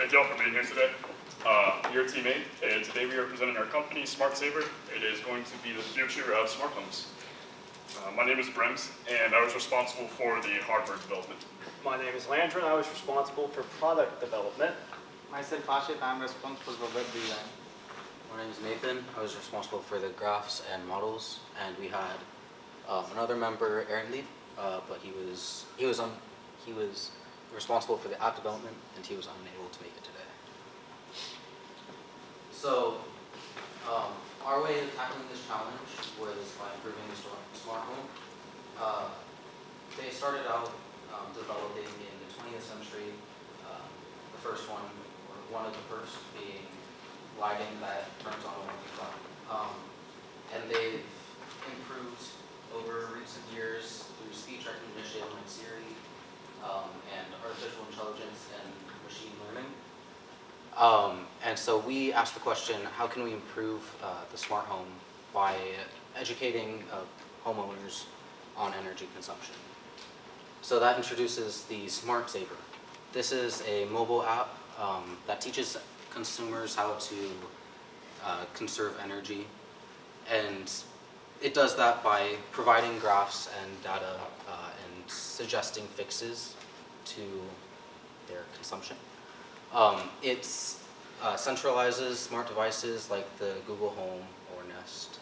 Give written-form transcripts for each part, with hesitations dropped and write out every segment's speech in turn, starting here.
thank you all for being here today. You're a teammate, and today we are presenting our company, Smart Saver. It is going to be the future of smart homes. My name is Brent, and I was responsible for the hardware development. My name is Landren. I was responsible for product development. Myself, Ashith, I'm responsible for web design. My name is Nathan. I was responsible for the graphs and models, and we had another member, Reddy, but he was responsible for the app development, and he was unable to make it today. So, our way of tackling this challenge was by improving the smart home. They started out developing in the 20th century. The first one, or one of the first, being lighting that turns on when we clock. And they've improved over recent years through speech recognition like Siri, and artificial intelligence and machine learning. And so we asked the question, how can we improve the smart home by educating homeowners on energy consumption? So that introduces the Smart Saver. This is a mobile app that teaches consumers how to conserve energy, and it does that by providing graphs and data and suggesting fixes to their consumption. It centralizes smart devices like the Google Home or Nest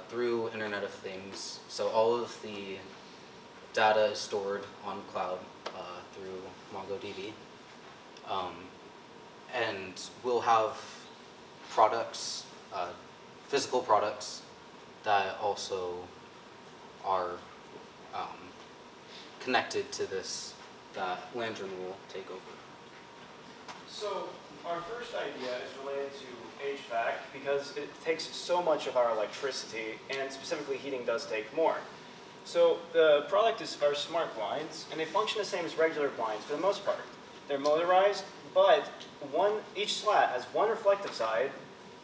through Internet of Things. So all of the data is stored on cloud through MongoDB. And we'll have products, physical products, that also are connected to this, that Landren will take over. So our first idea is related to HVAC because it takes so much of our electricity, and specifically heating does take more. So the product is our smart blinds, and they function the same as regular blinds for the most part. They're motorized, but each slat has one reflective side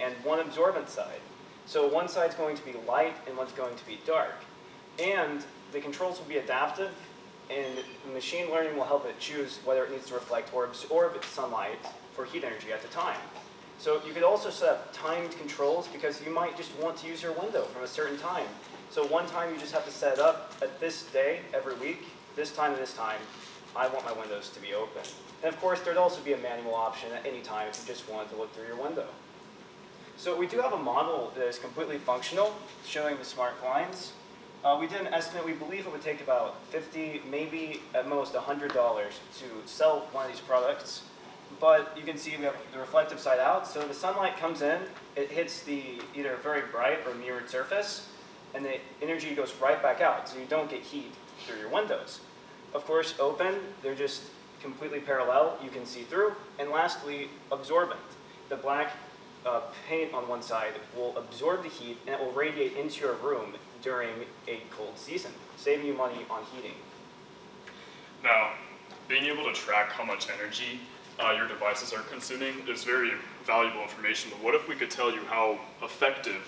and one absorbent side. So one side's going to be light and one's going to be dark. And the controls will be adaptive, and machine learning will help it choose whether it needs to reflect or absorb sunlight for heat energy at the time. So you could also set up timed controls because you might just want to use your window from a certain time. So one time you just have to set it up at this day every week, this time and this time, I want my windows to be open. And of course, there'd also be a manual option at any time if you just wanted to look through your window. So we do have a model that is completely functional, showing the smart blinds. We did an estimate. We believe it would take about $50, maybe at most $100 to sell one of these products. But you can see we have the reflective side out. So the sunlight comes in, it hits the either very bright or mirrored surface, and the energy goes right back out, so you don't get heat through your windows. Of course, open, they're just completely parallel. You can see through. And lastly, absorbent. The black paint on one side will absorb the heat, and it will radiate into your room during a cold season, saving you money on heating. Now, being able to track how much energy your devices are consuming is very valuable information, but what if we could tell you how effective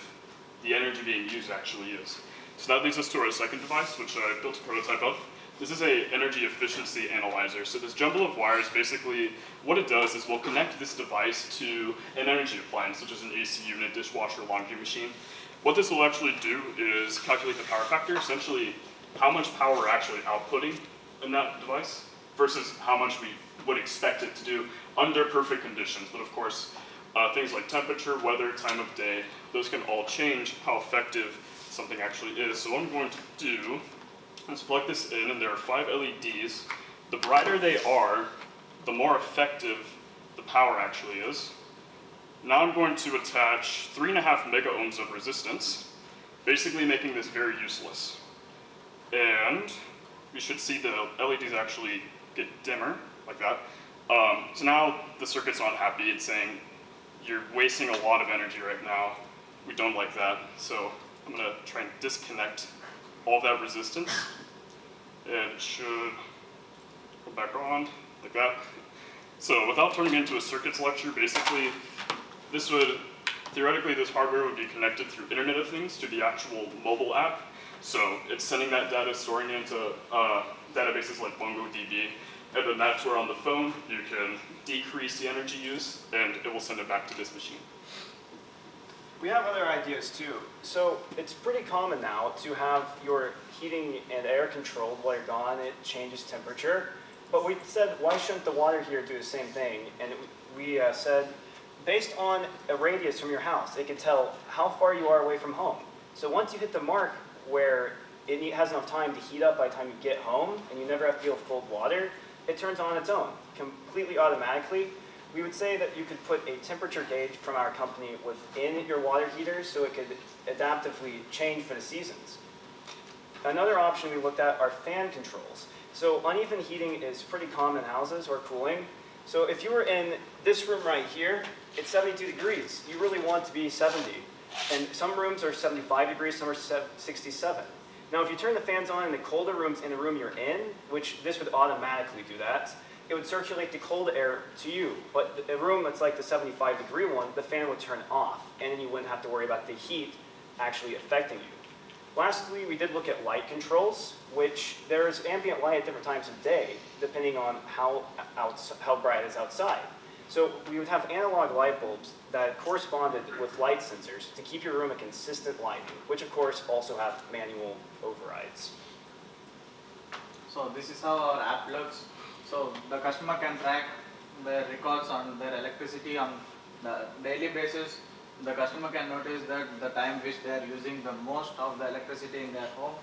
the energy being used actually is? So that leads us to our second device, which I built a prototype of. This is an energy efficiency analyzer. So this jumble of wires, basically, what it does is we'll connect this device to an energy appliance, such as an AC unit, dishwasher, laundry machine. What this will actually do is calculate the power factor, essentially how much power we're actually outputting in that device versus how much we would expect it to do under perfect conditions. But of course, things like temperature, weather, time of day, those can all change how effective something actually is. So what I'm going to do, let's plug this in, and there are 5 LEDs. The brighter they are, the more effective the power actually is. Now I'm going to attach 3.5 mega ohms of resistance, basically making this very useless. And we should see the LEDs actually get dimmer, like that. So now the circuit's not happy. It's saying, you're wasting a lot of energy right now. We don't like that. So I'm gonna try and disconnect all that resistance. And it should go back on, like that. So without turning it into a circuits lecture, basically, theoretically, this hardware would be connected through Internet of Things to the actual mobile app. So it's sending that data, storing it into databases like MongoDB, And then that's where on the phone you can decrease the energy use and it will send it back to this machine. We have other ideas too. So it's pretty common now to have your heating and air controlled while you're gone. It changes temperature. But we said, why shouldn't the water heater do the same thing? And we said, based on a radius from your house, it can tell how far you are away from home. So once you hit the mark where it has enough time to heat up by the time you get home and you never have to deal with cold water, it turns on its own, completely automatically. We would say that you could put a temperature gauge from our company within your water heater so it could adaptively change for the seasons. Another option we looked at are fan controls. So uneven heating is pretty common in houses or cooling. So if you were in this room right here, it's 72 degrees. You really want it to be 70. And some rooms are 75 degrees, some are 67. Now if you turn the fans on in the colder rooms in the room you're in, which this would automatically do that, it would circulate the cold air to you. But a room that's like the 75-degree one, the fan would turn off, and then you wouldn't have to worry about the heat actually affecting you. Lastly, we did look at light controls, which there's ambient light at different times of day, depending on how bright it is outside. So we would have analog light bulbs that corresponded with light sensors to keep your room a consistent lighting, which of course also have manual overrides. So this is how our app looks. So the customer can track their records on their electricity on the daily basis. The customer can notice that the time which they are using the most of the electricity in their home.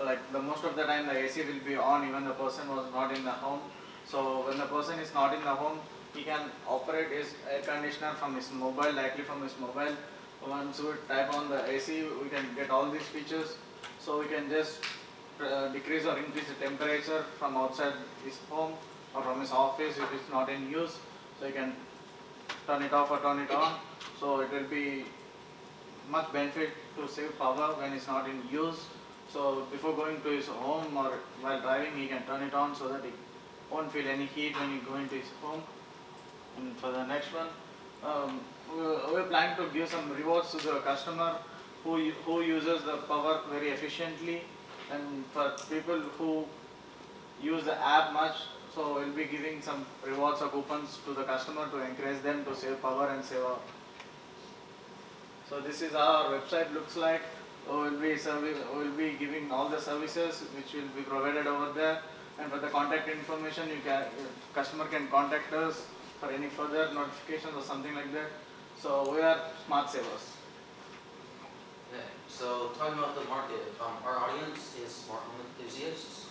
Like the most of the time the AC will be on even the person was not in the home. So when the person is not in the home, he can operate his air conditioner from his mobile, directly from his mobile. Once we type on the AC, we can get all these features. So we can just decrease or increase the temperature from outside his home or from his office if it's not in use. So you can turn it off or turn it on. So it will be much benefit to save power when it's not in use. So before going to his home or while driving, he can turn it on so that he won't feel any heat when he go into his home. And for the next one, we're planning to give some rewards to the customer who uses the power very efficiently, and for people who use the app much, so we'll be giving some rewards or coupons to the customer to encourage them to save power and save our. So this is how our website looks like. We'll be giving all the services which will be provided over there, and for the contact information, customer can contact us for any further notifications or something like that. So we are smart savers. Okay, so talking about the market, our audience is smart home enthusiasts.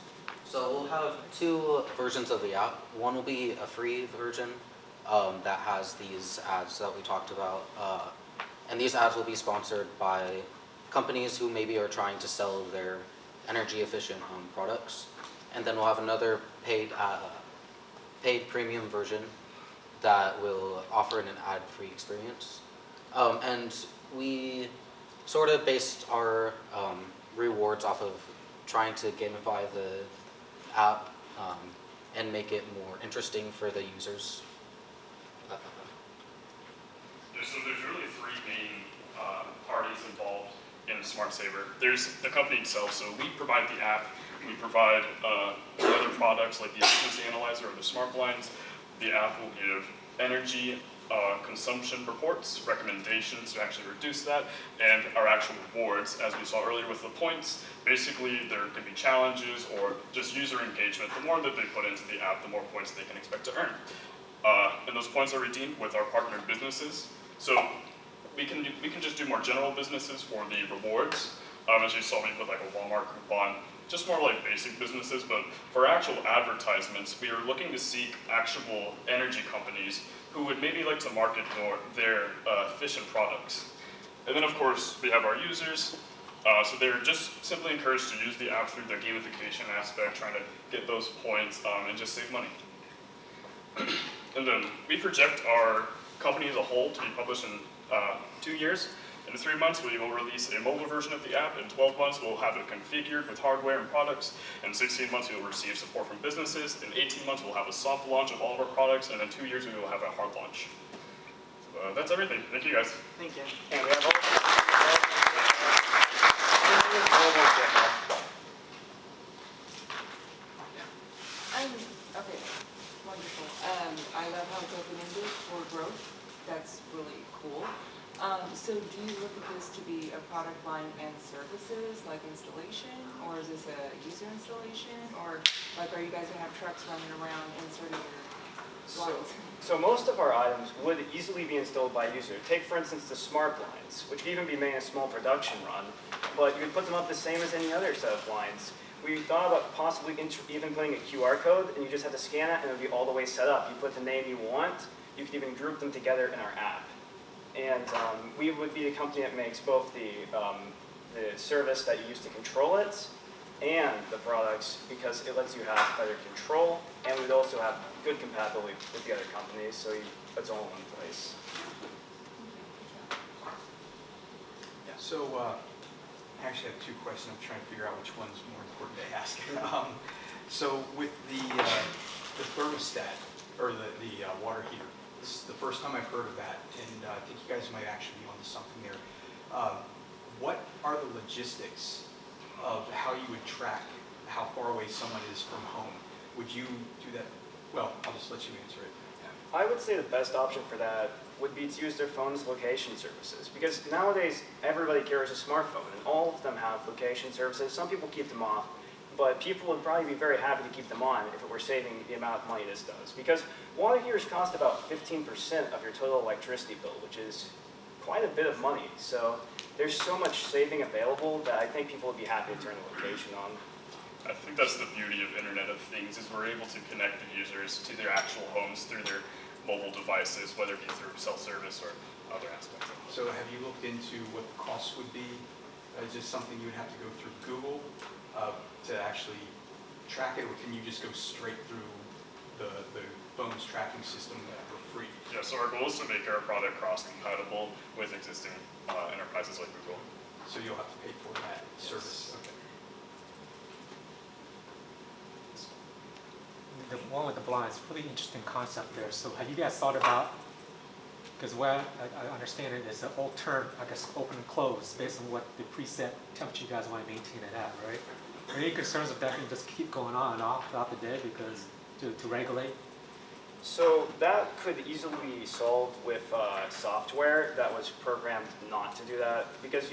So we'll have two versions of the app. One will be a free version that has these ads that we talked about. And these ads will be sponsored by companies who maybe are trying to sell their energy efficient products. And then we'll have another paid premium version that will offer an ad-free experience. And we sort of based our rewards off of trying to gamify the app and make it more interesting for the users. So there's really three main parties involved in Smart Saver. There's the company itself, so we provide the app, we provide the other products like the efficiency analyzer or the smart blinds. The app will give energy consumption reports, recommendations to actually reduce that, and our actual rewards, as we saw earlier with the points. Basically, there can be challenges or just user engagement. The more that they put into the app, the more points they can expect to earn. And those points are redeemed with our partner businesses. So we can just do more general businesses for the rewards. As you saw, we put like a Walmart coupon, just more like basic businesses. But for actual advertisements, we are looking to seek actual energy companies who would maybe like to market their efficient products. And then of course, we have our users. So they're just simply encouraged to use the app through their gamification aspect, trying to get those points and just save money. And then we project our company as a whole to be published in 2 years. In 3 months, we will release a mobile version of the app. In 12 months, we'll have it configured with hardware and products. In 16 months, we will receive support from businesses. In 18 months, we'll have a soft launch of all of our products. And in 2 years, we will have a hard launch. So, that's everything. Thank you, guys. Thank you. And we have I'm okay. So do you look at this to be a product line and services, like installation, or is this a user installation, or like are you guys gonna have trucks running around inserting your lines? So most of our items would easily be installed by a user. Take for instance the smart blinds, which could even be made in a small production run, but you could put them up the same as any other set of blinds. We thought about possibly even putting a QR code, and you just have to scan it, and it would be all the way set up. You put the name you want. You could even group them together in our app. And we would be a company that makes both the service that you use to control it and the products, because it lets you have better control, and we'd also have good compatibility with the other companies, so it's all in one place. Yeah, so I actually have two questions. I'm trying to figure out which one's more important to ask. So with the thermostat, or the water heater, this is the first time I've heard of that, and I think you guys might actually be onto something there. What are the logistics of how you would track how far away someone is from home? Would you do that? Well, I'll just let you answer it. I would say the best option for that would be to use their phone's location services, because nowadays everybody carries a smartphone, and all of them have location services. Some people keep them off, but people would probably be very happy to keep them on if it were saving the amount of money this does. Because water heaters cost about 15% of your total electricity bill, which is quite a bit of money. So there's so much saving available that I think people would be happy to turn the location on. I think that's the beauty of Internet of Things, is we're able to connect the users to their actual homes through their mobile devices, whether it be through self-service or other aspects of it. So have you looked into what the costs would be? Is this something you would have to go through Google to actually track it, or can you just go straight through the phone's tracking system for free? Yeah, so our goal is to make our product cross-compatible with existing enterprises like Google. So you'll have to pay for that service. Okay. The one with the blinds, really interesting concept there. So have you guys thought about, because what I understand it is an old term, I guess, open and close based on what the preset temperature you guys want to maintain it at, right? Are there any concerns of that can just keep going on and off throughout the day because to regulate? So that could easily be solved with software that was programmed not to do that, because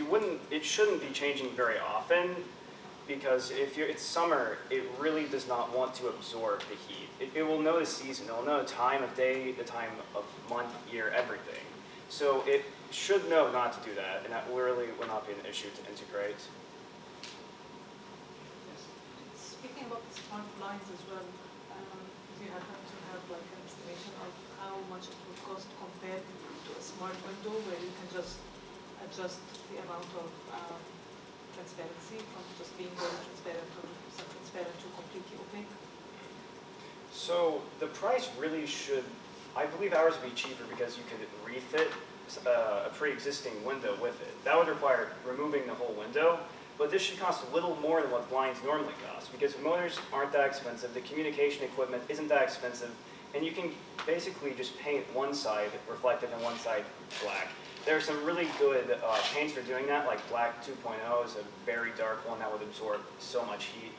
it shouldn't be changing very often, because if it's summer, it really does not want to absorb the heat. It will know the season, it will know the time of day, the time of month, year, everything. So it should know not to do that, and that really will not be an issue to integrate. Speaking about the smart blinds as well, do you happen to have like an estimation of how much it would cost compared to a smart window where you can just adjust the amount of transparency from just being very transparent to semi-transparent to completely opaque? So the price really should, I believe ours would be cheaper because you could refit a pre-existing window with it. That would require removing the whole window, but this should cost a little more than what blinds normally cost, because motors aren't that expensive, the communication equipment isn't that expensive, and you can basically just paint one side reflective and one side black. There are some really good paints for doing that, like Black 2.0 is a very dark one that would absorb so much heat.